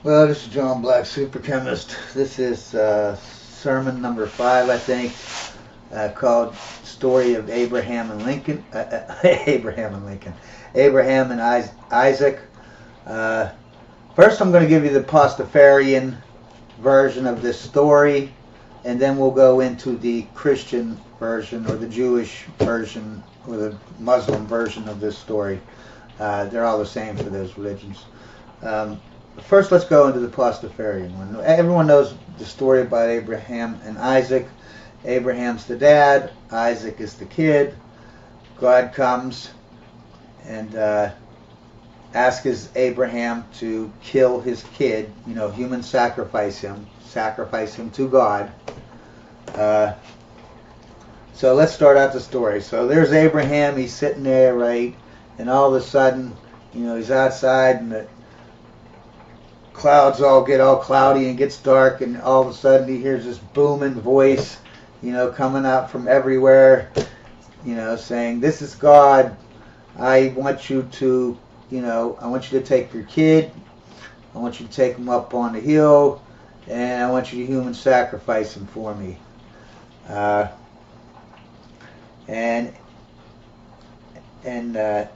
Well, this is John Black, Super Chemist. This is sermon number 5, I think, called "Story of Abraham and Lincoln." Abraham and Isaac. Uh, First, I'm going to give you the Pastafarian version of this story, and then we'll go into the Christian version, or the Jewish version, or the Muslim version of this story. They're all the same for those religions. First, let's go into the Pastafarian one. Everyone knows the story about Abraham and Isaac. Abraham's the dad, Isaac is the kid. God comes and asks Abraham to kill his kid, human sacrifice him to God. So let's start out the story. So there's Abraham, he's sitting there, right? And all of a sudden, he's outside and the clouds all get all cloudy and gets dark, and all of a sudden he hears this booming voice, coming out from everywhere, saying, "This is God. I want you to, I want you to take your kid. I want you to take him up on the hill, and I want you to human sacrifice him for me." And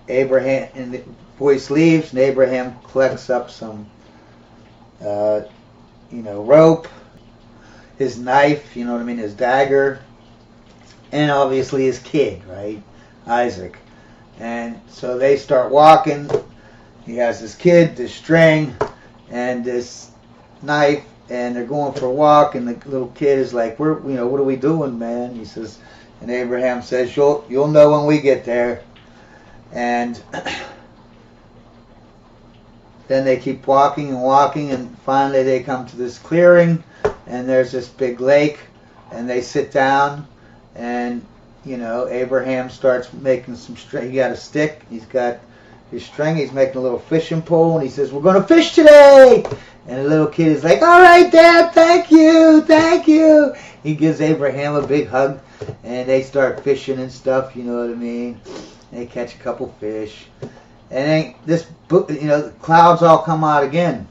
Abraham, and the voice leaves, and Abraham collects up some rope, his knife, his dagger, and obviously his kid, right, Isaac. And so they start walking. He has this kid, this string, and this knife, and they're going for a walk. And the little kid is like, "What are we doing, man?" He says, and Abraham says, "You'll know when we get there." And then they keep walking and walking, and finally they come to this clearing, and there's this big lake, and they sit down, and Abraham starts making some string. He got a stick, he's got his string, he's making a little fishing pole, and he says, "We're going to fish today." And the little kid is like, "All right, Dad, thank you. He gives Abraham a big hug, and they start fishing and stuff, you know what I mean? They catch a couple fish. And then the clouds all come out again,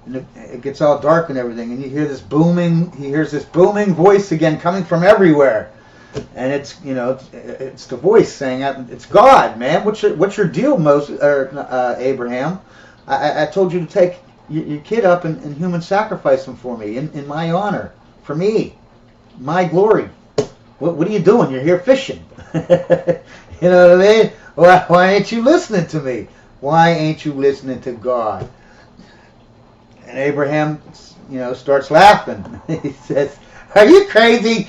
and it gets all dark and everything. And you hear this booming. He hears this booming voice again coming from everywhere, and it's it's the voice saying, "It's God, man. What's your deal, Abraham? I told you to take your kid up and human sacrifice him for me in my honor, for me, my glory. What are you doing? You're here fishing." You know what I mean? Why ain't you listening to me? Why ain't you listening to God? And Abraham, starts laughing. He says, "Are you crazy?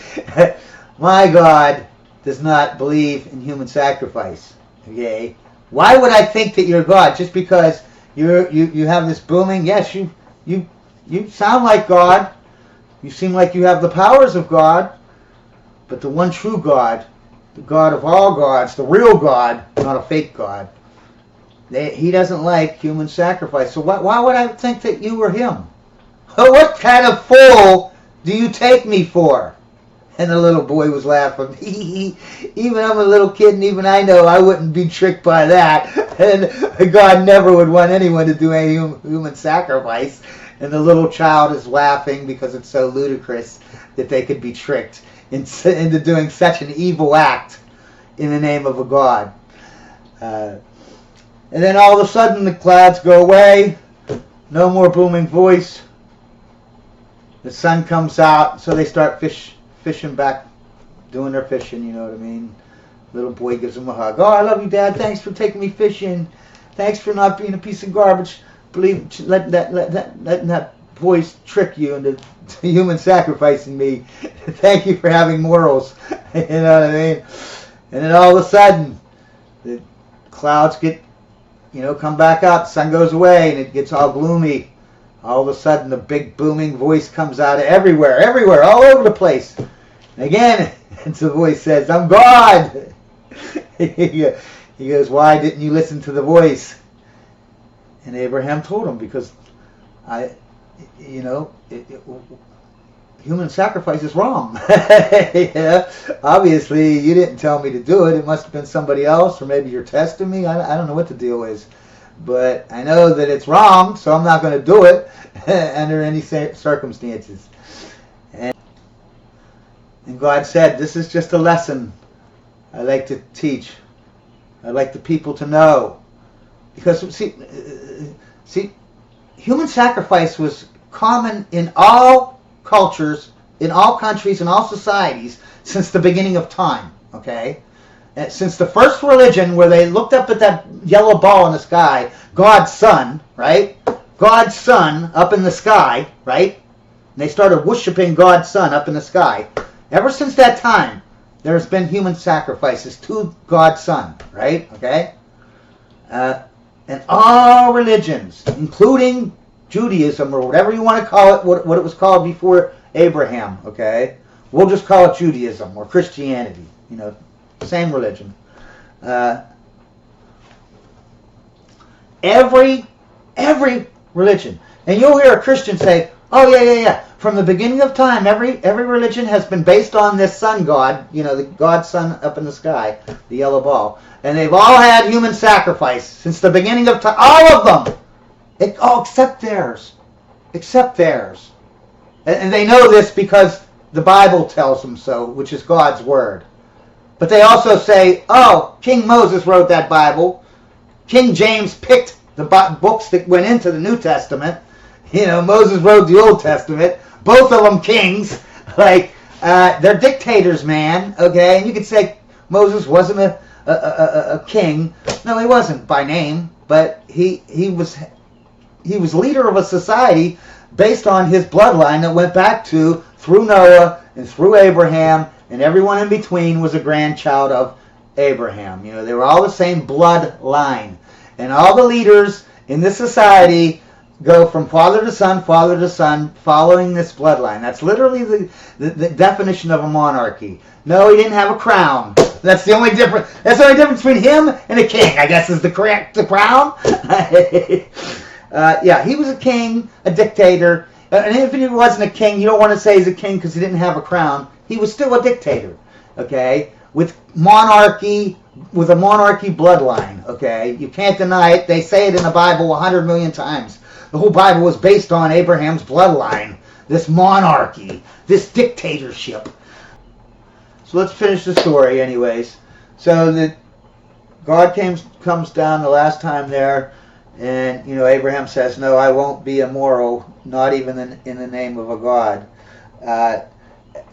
My God does not believe in human sacrifice. Okay? Why would I think that you're God just because you have this booming? Yes, you sound like God. You seem like you have the powers of God, but the one true God, the God of all gods, the real God, not a fake God, he doesn't like human sacrifice. So why would I think that you were him? What kind of fool do you take me for?" And the little boy was laughing. Even I'm a little kid, and even I know I wouldn't be tricked by that. And God never would want anyone to do any human sacrifice. And the little child is laughing because it's so ludicrous that they could be tricked into doing such an evil act in the name of a God. And then all of a sudden the clouds go away. No more booming voice. The sun comes out, so they start fishing back, doing their fishing, you know what I mean? Little boy gives him a hug. "Oh, I love you, Dad. Thanks for taking me fishing. Thanks for not being a piece of garbage. Letting that voice trick you into human sacrificing me. Thank you for having morals." You know what I mean? And then all of a sudden, the clouds come back out. The sun goes away, and it gets all gloomy. All of a sudden, the big booming voice comes out of everywhere, all over the place. And again, the voice says, "I'm God." He goes, "Why didn't you listen to the voice?" And Abraham told him, "Because human sacrifice is wrong." Obviously, you didn't tell me to do it. It must have been somebody else, or maybe you're testing me. I don't know what the deal is. but I know that it's wrong, so I'm not going to do it under any circumstances. And God said, this is just a lesson I like to teach. I like the people to know. Because, see, human sacrifice was common in all cultures, in all countries, in all societies, since the beginning of time, okay? And since the first religion, where they looked up at that yellow ball in the sky, God's Son, right? God's Son up in the sky, right? And they started worshiping God's Son up in the sky. Ever since that time, there's been human sacrifices to God's Son, right? Okay? And all religions, including Judaism, or whatever you want to call it, what it was called before Abraham, okay? We'll just call it Judaism or Christianity, you know, same religion. Every religion. And you'll hear a Christian say, oh, yeah. From the beginning of time, every religion has been based on this sun god, you know, the God's Son up in the sky, the yellow ball. And they've all had human sacrifice since the beginning of time. All of them! Except theirs. Except theirs. And they know this because the Bible tells them so, which is God's Word. But they also say, oh, King Moses wrote that Bible. King James picked the books that went into the New Testament. You know, Moses wrote the Old Testament. Both of them kings. Like, they're dictators, man. Okay? And you could say Moses wasn't a king. No, he wasn't by name. But he was leader of a society based on his bloodline that went back to, through Noah and through Abraham, and everyone in between was a grandchild of Abraham. You know, they were all the same bloodline. And all the leaders in this society go from father to son, following this bloodline. That's literally the definition of a monarchy. No, he didn't have a crown. That's the only difference. That's the only difference between him and a king, I guess, is the crown. Yeah, he was a king, a dictator. And if he wasn't a king, you don't want to say he's a king because he didn't have a crown. He was still a dictator, okay? With a monarchy bloodline, okay? You can't deny it. They say it in the Bible 100 million times. The whole Bible was based on Abraham's bloodline, this monarchy, this dictatorship. So let's finish the story anyways. So that God comes down the last time there, and, you know, Abraham says, no, I won't be immoral, not even in the name of a God.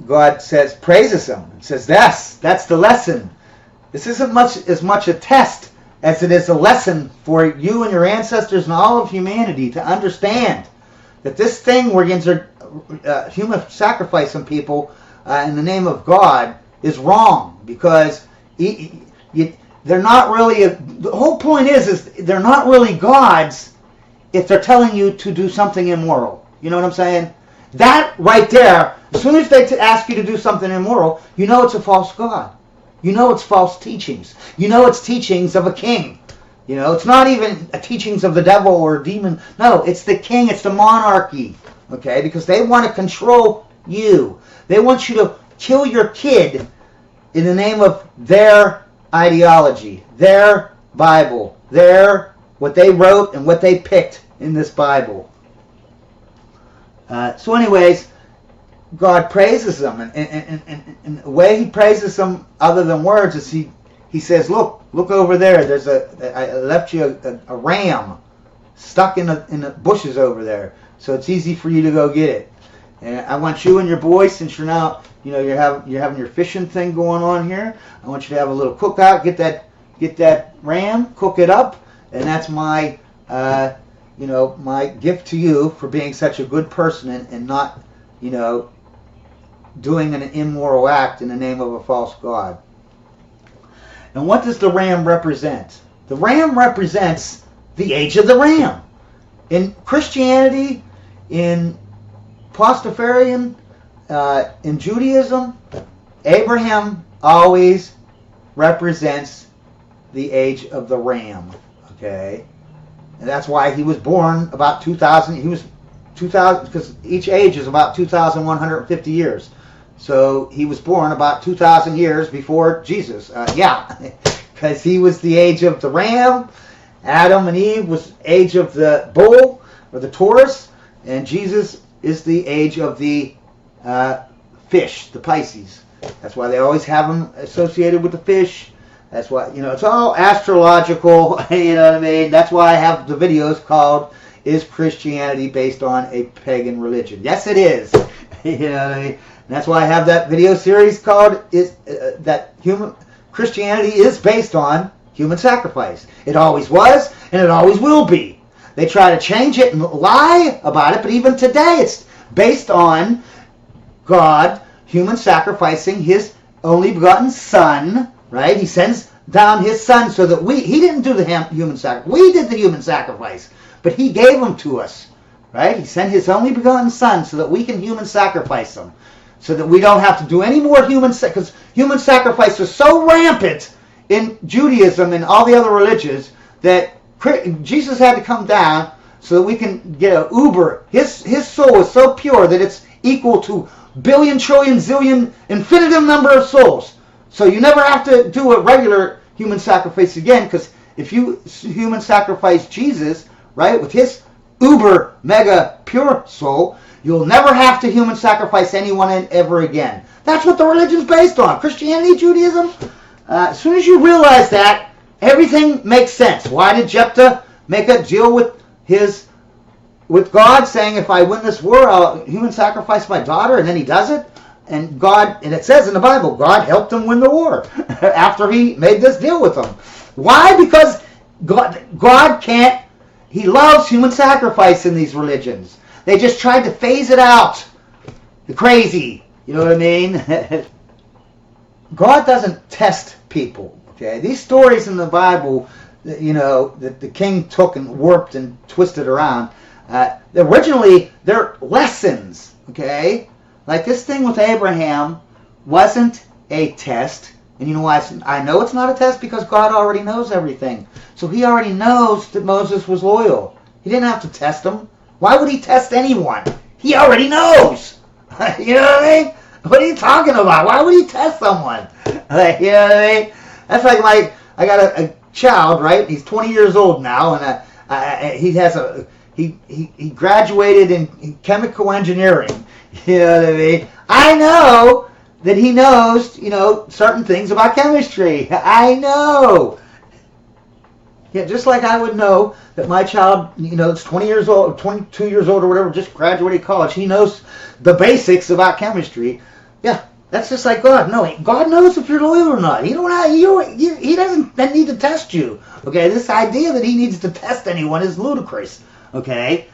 God says, praises him, and says, that's the lesson. This isn't as much a test as it is a lesson for you and your ancestors and all of humanity to understand that this thing we're against human sacrifice on people in the name of God is wrong, because they're not really, the whole point is they're not really gods if they're telling you to do something immoral. You know what I'm saying? That right there, as soon as they ask you to do something immoral, you know it's a false god. You know it's false teachings. You know it's teachings of a king. You know, it's not even teachings of the devil or a demon. No, it's the king, it's the monarchy. Okay? Because they want to control you. They want you to kill your kid in the name of their ideology, their Bible, what they wrote and what they picked in this Bible. So anyways, God praises them, and the way he praises them other than words is he says, look over there, I left you a ram stuck in the bushes over there, so it's easy for you to go get it. And I want you and your boys, since you're now, you know, you're having your fishing thing going on here, I want you to have a little cookout, get that ram, cook it up, and that's my my gift to you for being such a good person and not, you know, doing an immoral act in the name of a false god. And what does the ram represent? The ram represents the age of the ram. In Christianity, in Pastafarian, in Judaism, Abraham always represents the age of the ram. Okay? And that's why he was born about 2,000. He was 2,000, because each age is about 2,150 years. So he was born about 2,000 years before Jesus. Because he was the age of the ram, Adam and Eve was age of the bull or the Taurus, and Jesus is the age of the fish, the Pisces. That's why they always have them associated with the fish. That's why, it's all astrological, you know what I mean? That's why I have the videos called, Is Christianity Based on a Pagan Religion? Yes, it is. You know what I mean? And that's why I have that video series called, Christianity is based on human sacrifice. It always was, and it always will be. They try to change it and lie about it, but even today it's based on God, human sacrificing his only begotten Son, right? He sends down his Son so that he didn't do the human sacrifice. We did the human sacrifice, but he gave him to us, right? He sent his only begotten Son so that we can human sacrifice him, so that we don't have to do any more because human sacrifice was so rampant in Judaism and all the other religions that Jesus had to come down so that we can get an uber. His soul is so pure that it's equal to billion, trillion, zillion, infinitive number of souls. So you never have to do a regular human sacrifice again, because if you human sacrifice Jesus, right, with his uber, mega, pure soul, you'll never have to human sacrifice anyone ever again. That's what the religion's based on. Christianity, Judaism. As soon as you realize that, everything makes sense. Why did Jephthah make a deal with God, saying, if I win this war, I'll human sacrifice my daughter, and then he does it? And it says in the Bible, God helped him win the war after he made this deal with them. Why? Because God can't, he loves human sacrifice in these religions. They just tried to phase it out. The crazy, you know what I mean? God doesn't test people, okay? These stories in the Bible, that the king took and warped and twisted around, originally they're lessons, okay? Like this thing with Abraham wasn't a test. And you know why I know it's not a test? Because God already knows everything. So he already knows that Moses was loyal. He didn't have to test him. Why would he test anyone? He already knows. You know what I mean? What are you talking about? Why would he test someone? You know what I mean? That's like I got a child, right? He's 20 years old now, and he graduated in chemical engineering. You know what I mean? I know that he knows, certain things about chemistry. I know. Yeah, just like I would know that my child, that's 20 years old, 22 years old or whatever, just graduated college, he knows the basics about chemistry. Yeah, that's just like God. No, God knows if you're loyal or not. He doesn't need to test you. Okay, this idea that he needs to test anyone is ludicrous. Okay,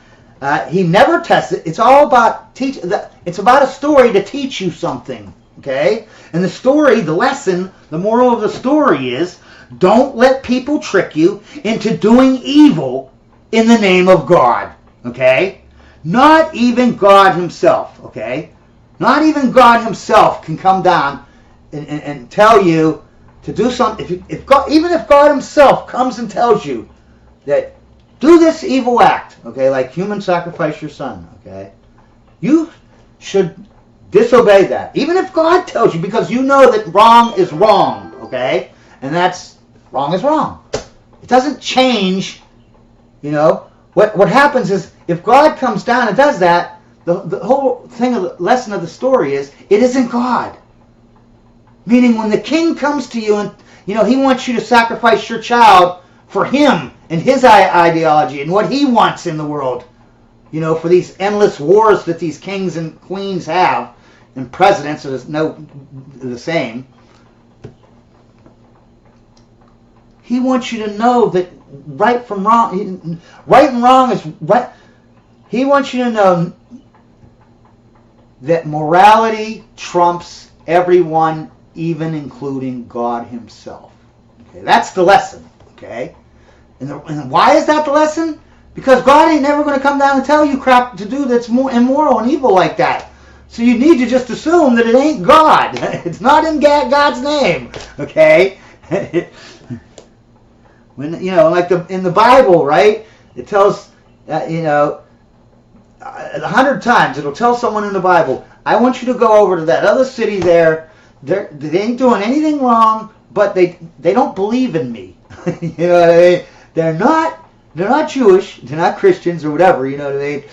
he never tests it. It's all about it's about a story to teach you something. Okay, and the story, the lesson, the moral of the story is, don't let people trick you into doing evil in the name of God. Okay, not even God himself. Okay. Not even God himself can come down and tell you to do something. Even if God himself comes and tells you that do this evil act, okay, like human sacrifice your son, okay, you should disobey that. Even if God tells you, because you know that wrong is wrong, okay, and that's wrong is wrong. It doesn't change, What happens is if God comes down and does that, the whole thing of the lesson of the story is it isn't God. Meaning when the king comes to you and he wants you to sacrifice your child for him and his ideology and what he wants in the world, for these endless wars that these kings and queens have and presidents are the same. He wants you to know that right and wrong is right. He wants you to know that morality trumps everyone, even including God himself. Okay, that's the lesson. Okay, and why is that the lesson? Because God ain't never going to come down and tell you crap to do that's more immoral and evil like that. So you need to just assume that it ain't God. It's not in God's name. Okay. When like in the Bible, right? It tells 100 times it'll tell someone in the Bible, I want you to go over to that other city there. They ain't doing anything wrong, but they don't believe in me. You know what I mean? They're not Jewish, they're not Christians or whatever, you know what I mean?